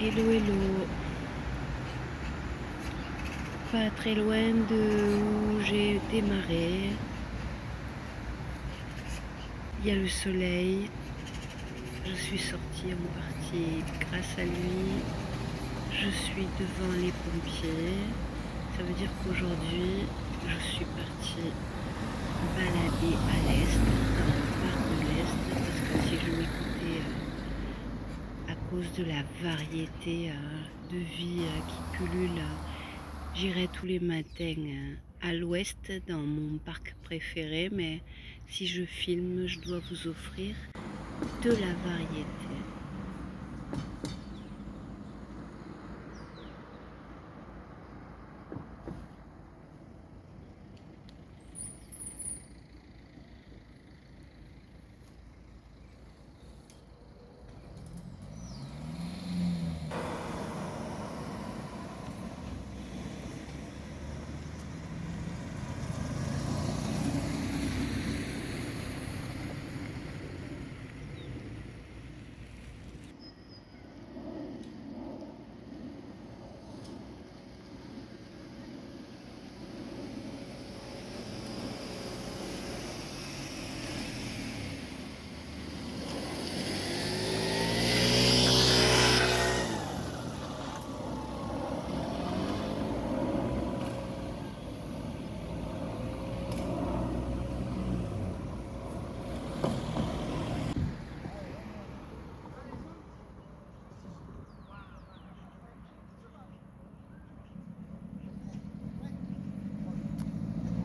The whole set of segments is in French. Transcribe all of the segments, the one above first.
Hello, hello. Pas très loin de où j'ai démarré. Il y a le soleil. Je suis sortie en partie grâce à lui. Je suis devant les pompiers. Ça veut dire qu'aujourd'hui, je suis partie balader à l'est, dans le parc de l'Est, parce que si je m'écoutais à cause de la variété de vie qui pullule, j'irai tous les matins à l'ouest dans mon parc préféré, mais si je filme, je dois vous offrir de la variété.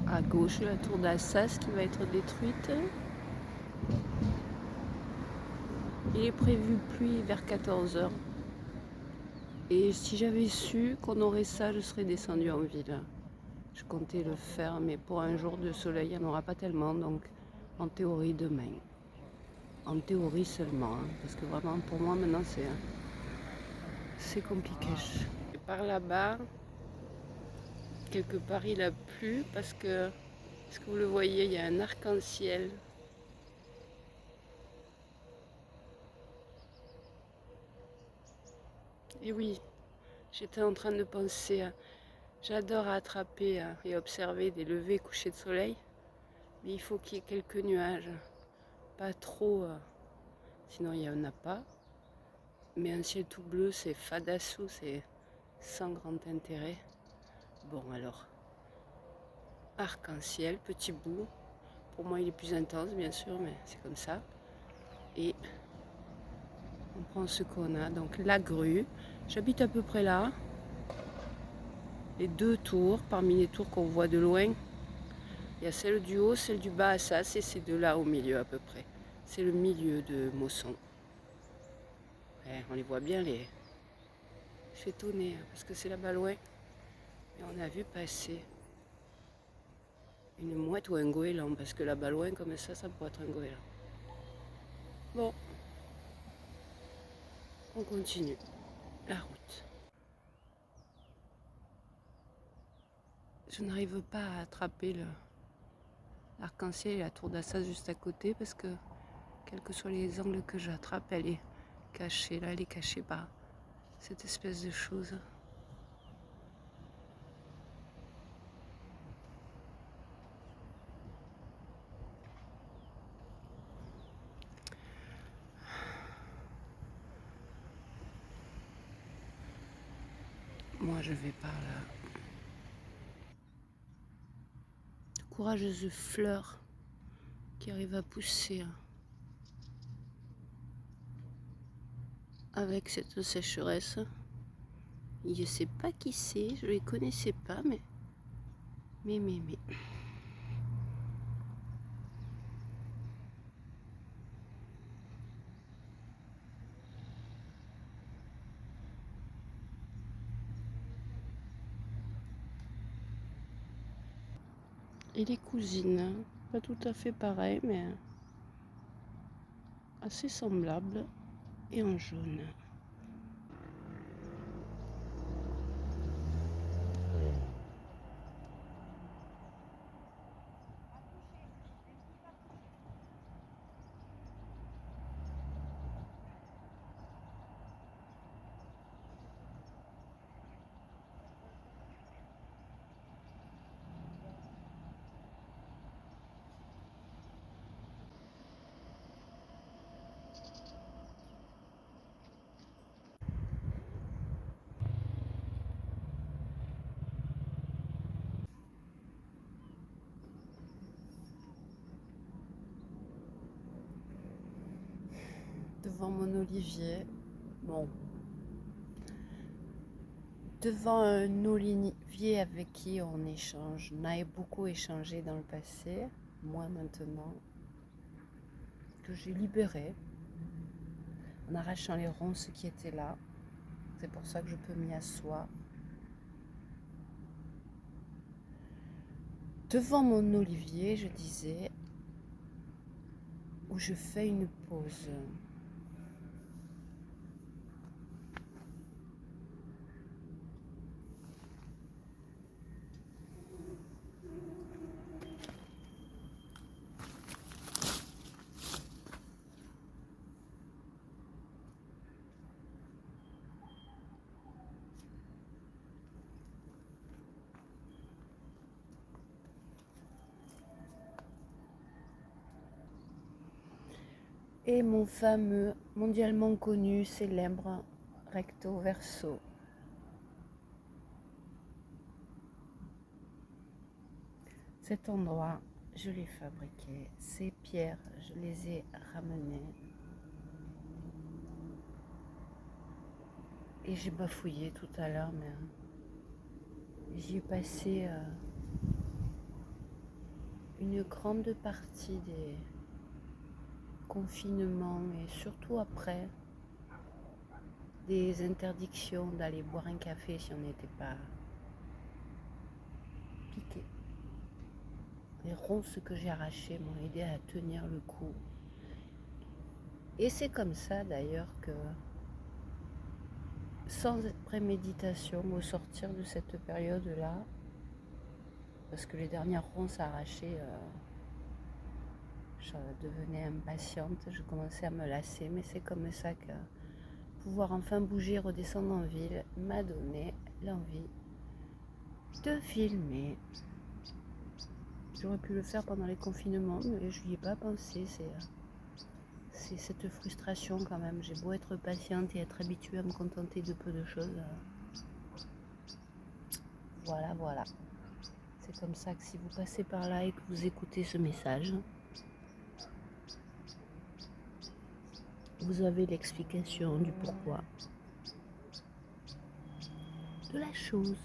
À gauche, la tour d'Assas qui va être détruite. Il est prévu pluie vers 14 h. Et si j'avais su qu'on aurait ça, je serais descendue en ville. Je comptais le faire, mais pour un jour de soleil, il n'y en aura pas tellement, donc en théorie demain. En théorie seulement, hein, parce que vraiment pour moi maintenant c'est compliqué. Et par là-bas, quelque part il a plu parce que, est-ce que vous le voyez, il y a un arc-en-ciel. Et oui, j'étais en train de penser, j'adore attraper et observer des levées et couchers de soleil, mais il faut qu'il y ait quelques nuages, pas trop, sinon il n'y en a pas. Mais un ciel tout bleu, c'est fadassou, c'est sans grand intérêt. Bon alors, arc-en-ciel, petit bout. Pour moi, il est plus intense, bien sûr, mais c'est comme ça. Et on prend ce qu'on a. Donc la grue. J'habite à peu près là. Les deux tours, parmi les tours qu'on voit de loin, il y a celle du haut, celle du bas à ça, c'est ces deux-là au milieu à peu près. C'est le milieu de Mosson. Ouais, on les voit bien, les. Je suis étonnée, parce que c'est là-bas loin. Et on a vu passer une mouette ou un goéland, parce que là-bas loin, comme ça pourrait être un goéland. Bon, on continue la route. Je n'arrive pas à attraper l'arc-en-ciel et la tour d'Assas juste à côté parce que, quels que soient les angles que j'attrape, elle est cachée. Là, elle est cachée par cette espèce de chose. Moi, je vais par là. De courageuses fleurs qui arrivent à pousser avec cette sécheresse. Je sais pas qui c'est, je les connaissais pas, mais. Et les cousines, pas tout à fait pareil, mais assez semblables et en jaune. devant mon olivier. Bon, devant un olivier avec qui on échange. On a beaucoup échangé dans le passé, moi maintenant, que j'ai libéré en arrachant les ronces qui étaient là. C'est pour ça que je peux m'y asseoir. Devant mon olivier, je disais, où je fais une pause. Et mon fameux, mondialement connu, célèbre recto verso. Cet endroit, je l'ai fabriqué. Ces pierres, je les ai ramenées. Et j'ai bafouillé tout à l'heure, mais j'y ai passé une grande partie des confinements et surtout après des interdictions d'aller boire un café si on n'était pas piqué. Les ronces que j'ai arrachées m'ont aidé à tenir le coup. Et c'est comme ça d'ailleurs que, sans préméditation, au sortir de cette période-là, parce que les dernières ronces arrachées, je devenais impatiente, je commençais à me lasser, mais c'est comme ça que pouvoir enfin bouger, redescendre en ville, m'a donné l'envie de filmer. J'aurais pu le faire pendant les confinements, mais je n'y ai pas pensé. C'est cette frustration quand même. J'ai beau être patiente et être habituée à me contenter de peu de choses. Voilà, voilà. C'est comme ça que si vous passez par là et que vous écoutez ce message, vous avez l'explication du pourquoi de la chose.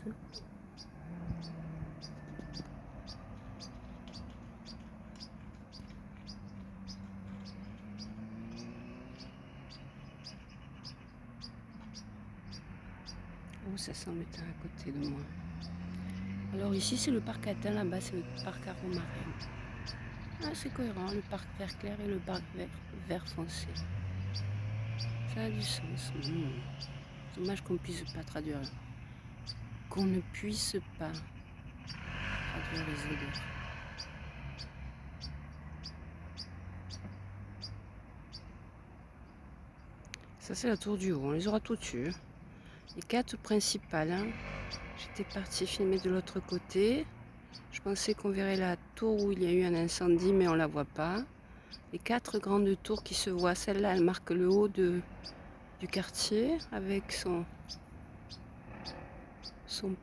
Oh, ça semble être à côté de moi. Alors ici, c'est le parc Atteint, là-bas, c'est le parc Aromarin. Ah, c'est cohérent, le parc vert clair et le parc vert foncé. Ça a du sens. Dommage qu'on puisse pas traduire, qu'on ne puisse pas traduire les odeurs. Ça, c'est la tour du haut, on les aura tout dessus. Les 4 principales, hein. J'étais partie filmer de l'autre côté. Je pensais qu'on verrait la tour où il y a eu un incendie, mais on la voit pas. Les 4 grandes tours qui se voient, celle-là, elle marque le haut du quartier avec son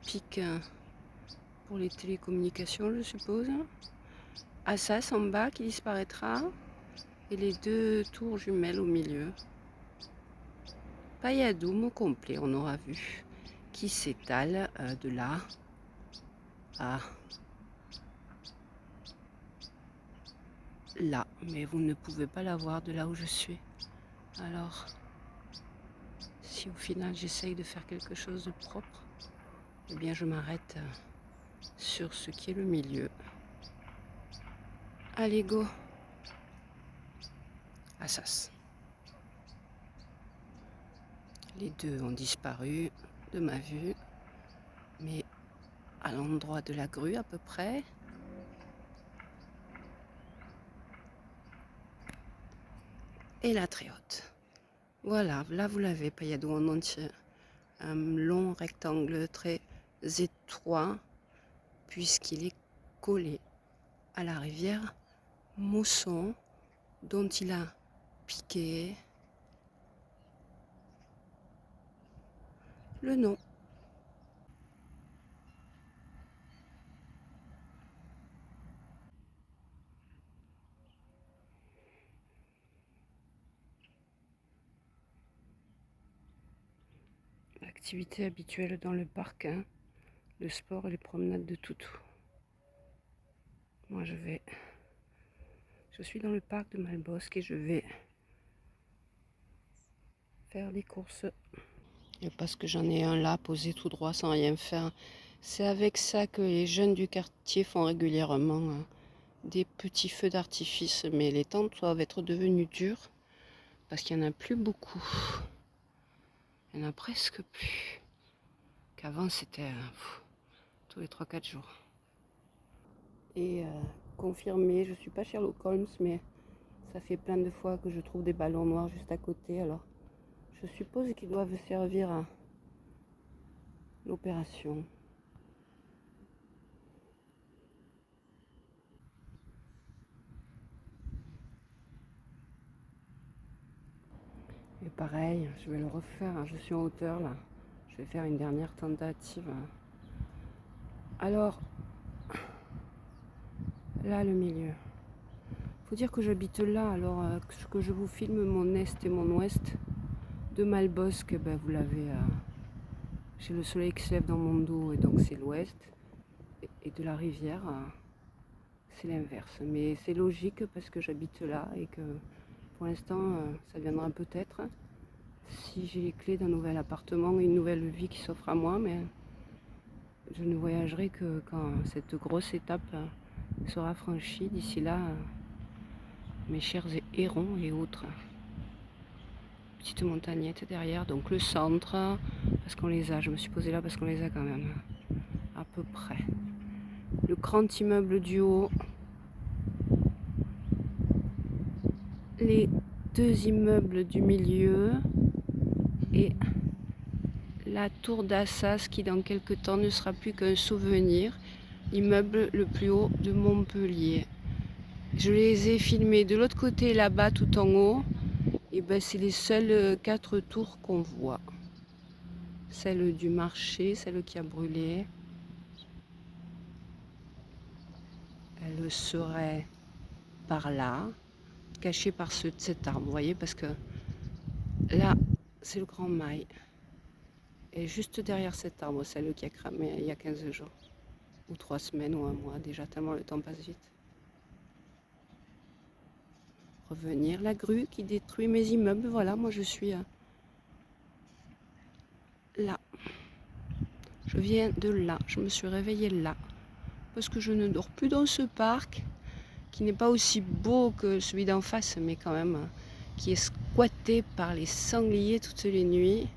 pic pour les télécommunications, je suppose. Assas en bas qui disparaîtra et les 2 tours jumelles au milieu. Payadoum au complet, on aura vu, qui s'étale de là à là, mais vous ne pouvez pas la voir de là où je suis. Alors, si au final j'essaye de faire quelque chose de propre, eh bien je m'arrête sur ce qui est le milieu. Allez, go! Assas. Les 2 ont disparu de ma vue, mais à l'endroit de la grue à peu près. Et la très haute. Voilà, là vous l'avez, Payadou en entier. Un long rectangle très étroit, puisqu'il est collé à la rivière Mousson, dont il a piqué le nom. Activité habituelle dans le parc, hein, le sport et les promenades de toutou. Moi je suis dans le parc de Malbosc et je vais faire des courses. Et parce que j'en ai un là posé tout droit sans rien faire. C'est avec ça que les jeunes du quartier font régulièrement des petits feux d'artifice. Mais les tentes doivent être devenues dures parce qu'il n'y en a plus beaucoup. Il n'y en a presque plus. Qu'avant c'était tous les 3-4 jours. Et confirmé, je ne suis pas Sherlock Holmes, mais ça fait plein de fois que je trouve des ballons noirs juste à côté. Alors je suppose qu'ils doivent servir à l'opération. Et pareil, je vais le refaire. Je suis en hauteur là. Je vais faire une dernière tentative. Alors, là le milieu. Faut dire que j'habite là. Alors que je vous filme mon est et mon ouest de Malbosc, ben, vous l'avez. J'ai le soleil qui se lève dans mon dos et donc c'est l'ouest. Et de la rivière, c'est l'inverse. Mais c'est logique parce que j'habite là et que pour l'instant, ça viendra peut-être si j'ai les clés d'un nouvel appartement et une nouvelle vie qui s'offre à moi. Mais je ne voyagerai que quand cette grosse étape sera franchie. D'ici là, mes chers hérons et autres. Petite montagnette derrière, donc le centre, parce qu'on les a. Je me suis posée là parce qu'on les a quand même, à peu près. Le grand immeuble du haut. Les deux immeubles du milieu. Et la tour d'Assas qui dans quelques temps ne sera plus qu'un souvenir. L'immeuble le plus haut de Montpellier. Je les ai filmés de l'autre côté là-bas tout en haut. Et ben c'est les seules 4 tours qu'on voit. Celle du marché, celle qui a brûlé. Elle serait par là, cachée par cet arbre, vous voyez, parce que là, c'est le Grand Mail. Et juste derrière cet arbre, celle qui a cramé il y a 15 jours. Ou 3 semaines ou un mois déjà, tellement le temps passe vite. Revenir, la grue qui détruit mes immeubles, voilà, moi je suis là. Je viens de là, je me suis réveillée là. Parce que je ne dors plus dans ce parc, qui n'est pas aussi beau que celui d'en face, mais quand même, qui est squatté par les sangliers toutes les nuits.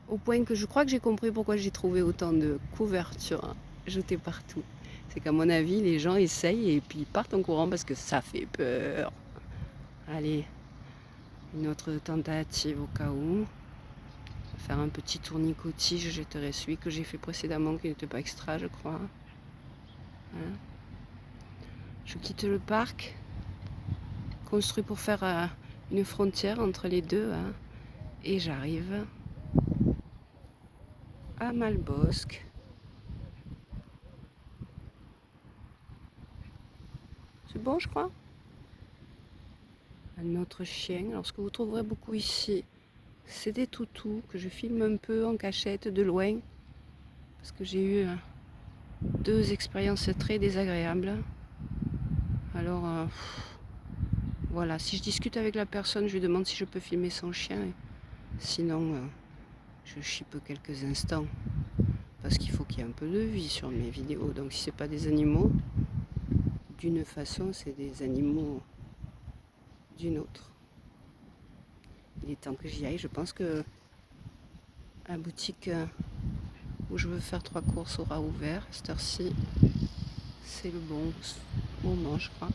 Au point que je crois que j'ai compris pourquoi j'ai trouvé autant de couvertures jetées partout. C'est qu'à mon avis, les gens essayent et puis ils partent en courant parce que ça fait peur. Allez, une autre tentative au cas où. Faire un petit tourniquet, je jetterai celui que j'ai fait précédemment qui n'était pas extra, je crois. Hein, je quitte le parc, construit pour faire une frontière entre les deux, hein, et j'arrive à Malbosc. C'est bon, je crois. Un autre chien. Alors, ce que vous trouverez beaucoup ici, c'est des toutous que je filme un peu en cachette de loin. Parce que j'ai eu 2 expériences très désagréables. Alors, voilà. Si je discute avec la personne, je lui demande si je peux filmer son chien. Sinon, je chippe quelques instants. Parce qu'il faut qu'il y ait un peu de vie sur mes vidéos. Donc, si ce n'est pas des animaux d'une façon, c'est des animaux d'une autre. Il est temps que j'y aille. Je pense que la boutique où je veux faire 3 courses aura ouvert. Cette heure-ci, c'est le bon moment, je crois.